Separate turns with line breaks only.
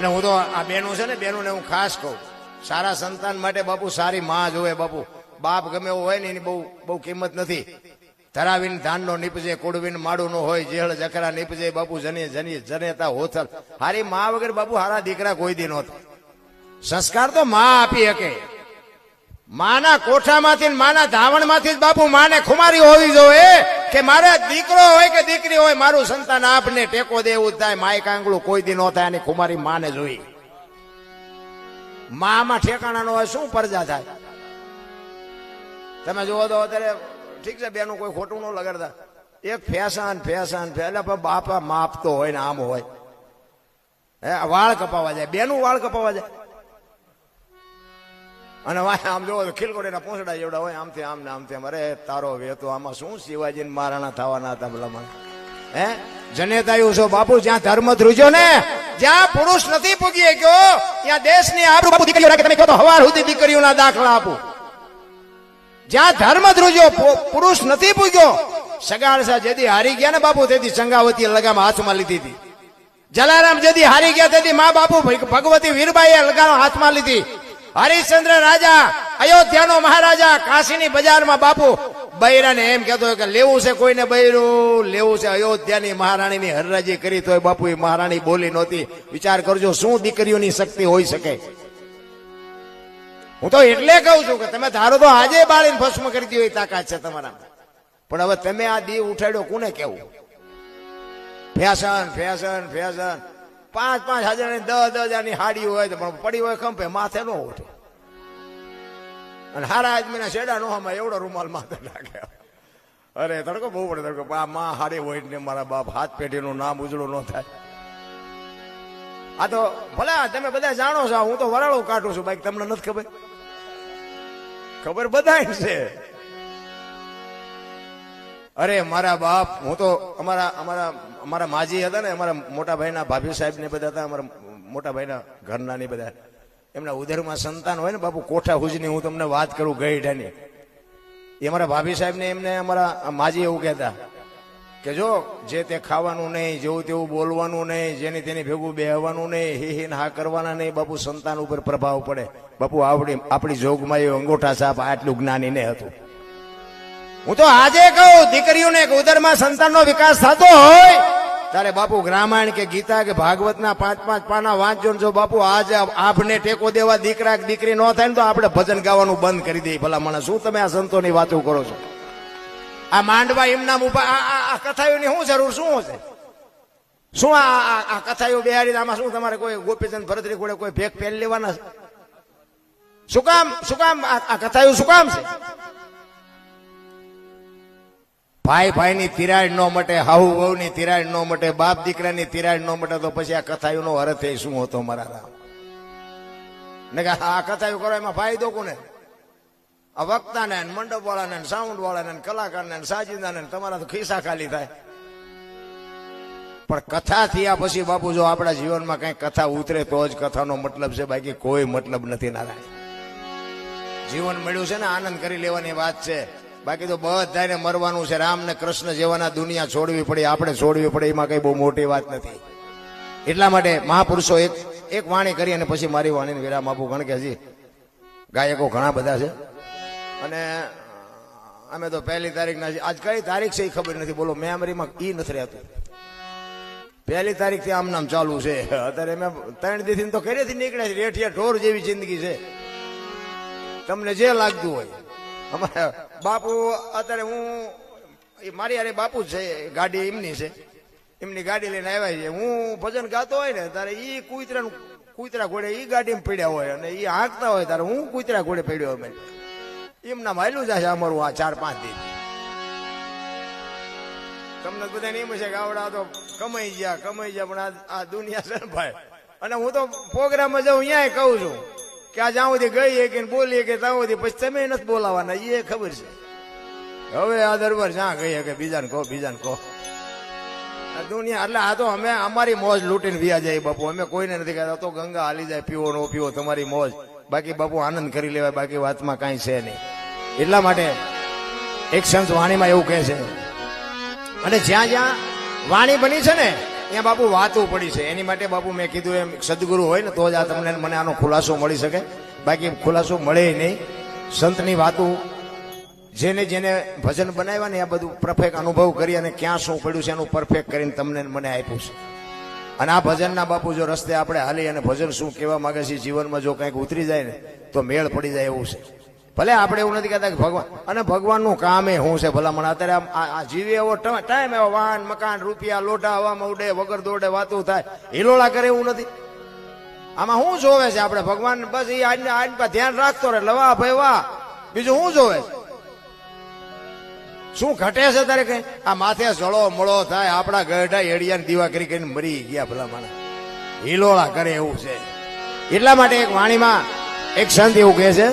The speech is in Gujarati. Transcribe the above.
અને હું તો આ બેનું છે ને, બેનું ને હું ખાસ કહું, સારા સંતાન માટે બાપુ સારી માં જોવે બાપુ. બાપ ગમે એવો હોય ને એની બહુ કિંમત નથી. ધરાવીને ધાનનો નીપજે, કુડવીને માડું નો હોય, જેહળ જખરા નીપજે બાપુ, જનેતા હોથલ. હારી માં વગર બાપુ હારા દીકરા કોઈ દી નહોતા. સંસ્કાર તો માં આપી શકે. માના કોઠામાંથી, માના ધાવણમાંથી જ બાપુ માને ખુમારી હોવી જોઈએ કે મારે દીકરો હોય કે દીકરી હોય, મારું સંતાન આપને ટેકો દે એવું થાય. માય કાંગળું કોઈ દી ન થાય, અને ખુમારી માને જોઈ. માં ઠેકાણા નો હોય શું પરજા થાય? તમે જોવો તો અત્યારે ઠીક છે, બેનું કોઈ ખોટું ન લગાડતા, એક ફેશન એટલે બાપા માપતો હોય ને આમ હોય, વાળ કપાવા જાય, બેનું વાળ કપાવા જાય, અને આમ જોવો તો ખીલકોડીના પૂંછડા જેવડા હોય, આમથી આમ ને આમથી આમ. અરે તારો વેતો, આમાં શું શિવાજી મહારાણા થવાના હતા ભલામણ? હે જનેતાયું છો બાપુ, જ્યાં ધર્મ ધ્રુજો ને, જ્યાં પુરુષ નથી પૂગી ગયો, ત્યાં દેશની આબરૂ બાપુ દીકરીઓ રાખે. તમે કહો તો હવાર સુધી દીકરીઓના દાખલા આપું. જ્યાં ધર્મ ધ્રુજો, પુરુષ નથી પૂગ્યો. સગાળસા જેથી હારી ગયા ને બાપુ, તેથી સંગાવતી લગામ હાથમાં લીધી હતી. જલારામ જેથી હારી ગયા, તેથી મા બાપુ ભગવતી વીરબાઈએ લગામ હાથમાં લીધી. હરિશ્ચંદ્ર રાજા, અયોધ્યાનો મહારાજા, કાશીની બજારમાં બાપુ બૈરાને એમ કહેતો કે લેવું છે કોઈને બૈરું, લેવું છે. અયોધ્યાની મહારાણીની હરરાજી કરી તોય બાપુ એ મહારાણી બોલી નહોતી. વિચાર કરજો શું દીકરીઓની શક્તિ હોઈ શકે. હું તો એટલે કહું છું કે તમે ધારો તો આજે બાળીને ભસ્મ કરી દી એવી તાકાત છે તમારા, પણ હવે તમે આ દીવ ઉઠાડ્યો કોને કેવું? ફેશન 5,000 ની 10,000 હાડી હોય તો પણ પડી હોય ખંભે, માથે ન ઉઠે. અને હારા આદમીના શેડા નો હમાં એવડો રૂમાલ માથે નાખે. અરે તડકો બહુ પડે તડકો. માં હાડી હોય ને મારા બાપ હાથ પેઢીનું નામ ઉજળું ન થાય. આ તો ભલે તમે બધા જાણો છો, હું તો વરાળું કાઢું છું, બાકી તમને નથી ખબર. ખબર બધા છે. અરે મારા બાપ, હું તો અમારા માજી હતા ને, અમારા મોટા ભાઈના ભાભી સાહેબ ને બધા હતા, અમારા મોટા ભાઈના ઘરના ની બધા, એમના ઉદરમાં સંતાન હોય ને બાપુ, કોઠા હુજની હું તમને વાત કરું ગઈઢાની, એ અમારા ભાભી સાહેબ ને એમને અમારા માજી એવું કહેતા કે જો જે તે ખાવાનું નહીં, જેવું તેવું બોલવાનું નહીં, જેની તેની ભેગું બેહવાનું નહીં, હિહીન હા કરવાના નહીં, બાપુ સંતાન ઉપર પ્રભાવ પડે. બાપુ આપણી જોગમાં એ અંગોઠા સાપ આટલું જ્ઞાની ને હતું. હું તો આજે કહું, દીકરીઓને ઉદરમાં સંતાનનો વિકાસ થતો હોય ત્યારે બાપુ રામાયણ કે ગીતા કે ભાગવતના 5-5 પાના વાંચજો. જો બાપુ આજે આભને ટેકો દેવા દીકરા કે દીકરી ન થાય ને તો આપણે ભજન ગાવાનું બંધ કરી દઈએ. ભલા મને શું તમે આ સંતોની વાતો કરો છો? આ માંડવા એમના આ કથાઓની શું જરૂર શું છે? શું આ કથાઓ બેહાડી આમાં શું તમારે કોઈ ગોપીચંદ ભરતરી કોડે કોઈ ભેગ પહેરી લેવાના છે? શું કામ આ કથાઓ શું કામ છે? ભાઈ ભાઈની તિરાડ ન મટે, હાહુ વહુની તિરાડ ન મટે, બાપ દીકરાની તિરાડ ન મટે, તો પછી આ કથાઓનો અર્થ એ શું હતો મારા રામ? ને કે આ કથાઓ કરો એમાં ફાયદો કોને? આ વક્તાને, મંડપ વાળાને, સાઉન્ડ વાળાને, કલાકારને, સાજીદાને, તમારા તો ખિસ્સા ખાલી થાય. પણ કથા થયા પછી બાપુ જો આપણા જીવનમાં કઈ કથા ઉતરે તો જ કથાનો મતલબ છે, બાકી કોઈ મતલબ નથી. નારાયણ જીવન મળ્યું છે ને, આનંદ કરી લેવાની વાત છે, બાકી તો બધાને મરવાનું છે. રામ ને કૃષ્ણ જેવાના દુનિયા છોડવી પડે, આપણે છોડવી પડે, એમાં કઈ બહુ મોટી વાત નથી. એટલા માટે મહાપુરુષો એક વાણી કરી અને પછી મારી વાણીને વિરામ આપું. કારણ કે હજી ગાયકો ઘણા બધા છે અને અમે તો 1 તારીખના, આજ કઈ તારીખ છે એ ખબર નથી. બોલો મેમરીમાં ઈ નથી રહેતું. 1 તારીખથી આમ નામ ચાલુ છે. અત્યારે મેં 3 દિવસથી તો ઘરેથી નીકળ્યા છે. રેઠિયા ઢોર જેવી જિંદગી છે, તમને જે લાગતું હોય. અમારા બાપુ અત્યારે મારી અરે બાપુ જ છે, ગાડી એમની છે, એમની ગાડી લઈને આવ્યા છે. હું ભજન ગાતો હોય ને ત્યારે ઈ કૂતરા ઘોડે ઈ ગાડીમાં પડ્યા હોય અને ઈ હાંકતા હોય ત્યારે હું કૂતરા ઘોડે પડ્યો હોય. એમના માયલું જશે અમારું આ 4-5 દિન. તમને બધાને એમ છે કે આવડા તો કમાઈ ગયા પણ આ દુનિયા છે ને ભાઈ. અને હું તો પ્રોગ્રામમાં જાઉં અહીંયા કહું છું કે આ જ્યાં સુધી ગઈ કે બોલીએ કે ત્યાં સુધી પછી તમે નથી બોલાવાના, એ ખબર છે. હવે આ દરબાર જ્યાં ગઈ કે બીજાને કહો આ દુનિયા. એટલે આ તો અમે અમારી મોજ લૂંટીને વ્યા જાય બાપુ. અમે કોઈને નથી કહેતા તો ગંગા હાલી જાય, પીવો નો પીવો તમારી મોજ, બાકી બાપુ આનંદ કરી લેવાય, બાકી વાતમાં કાંઈ છે નહીં. એટલા માટે એક સંત વાણીમાં એવું કહે છે, અને જ્યાં જ્યાં વાણી બની છે ને ત્યાં બાપુ વાતું પડી છે. એની માટે બાપુ મેં કીધું એમ સદગુરુ હોય ને તો જ આ તમને મને આનો ખુલાસો મળી શકે, બાકી ખુલાસો મળે નહીં. સંતની વાતું જેને જેને ભજન બનાવ્યા ને આ બધું પરફેક્ટ અનુભવ કરી અને ક્યાં શું પડ્યું છે એનું પરફેક્ટ કરીને તમને મને આપ્યું છે. અને આ ભજનના બાપુ જો રસ્તે આપણે હાલી અને ભજન શું કહેવા માંગે છે જીવનમાં જો કંઈક ઉતરી જાય ને તો મેળ પડી જાય એવું છે. ભલે આપણે એવું નથી કહેતા કે ભગવાન અને ભગવાનનું કામ એ શું છે ભલામણ. અત્યારે આ જીવે એવો ટાઈમ એવો વાહન મકાન રૂપિયા લોટા હવામાં ઉડે વગર દોડે વાતું થાય હિલોળા કરે એવું નથી. આમાં શું જોવે છે આપણે ભગવાન? બસ એ આજ પર ધ્યાન રાખતો રહે લવા ભાઈ વાહ, બીજું શું જોવે છે? શું ઘટે છે તારે કઈ? આ માથે જળો મળો થાય આપણા ગઢા એડિયા દીવા કરી કરીને મરી ગયા ભલામણ, હિલોળા કરે એવું છે. એટલા માટે એક વાણીમાં એક સંત એવું કહે છે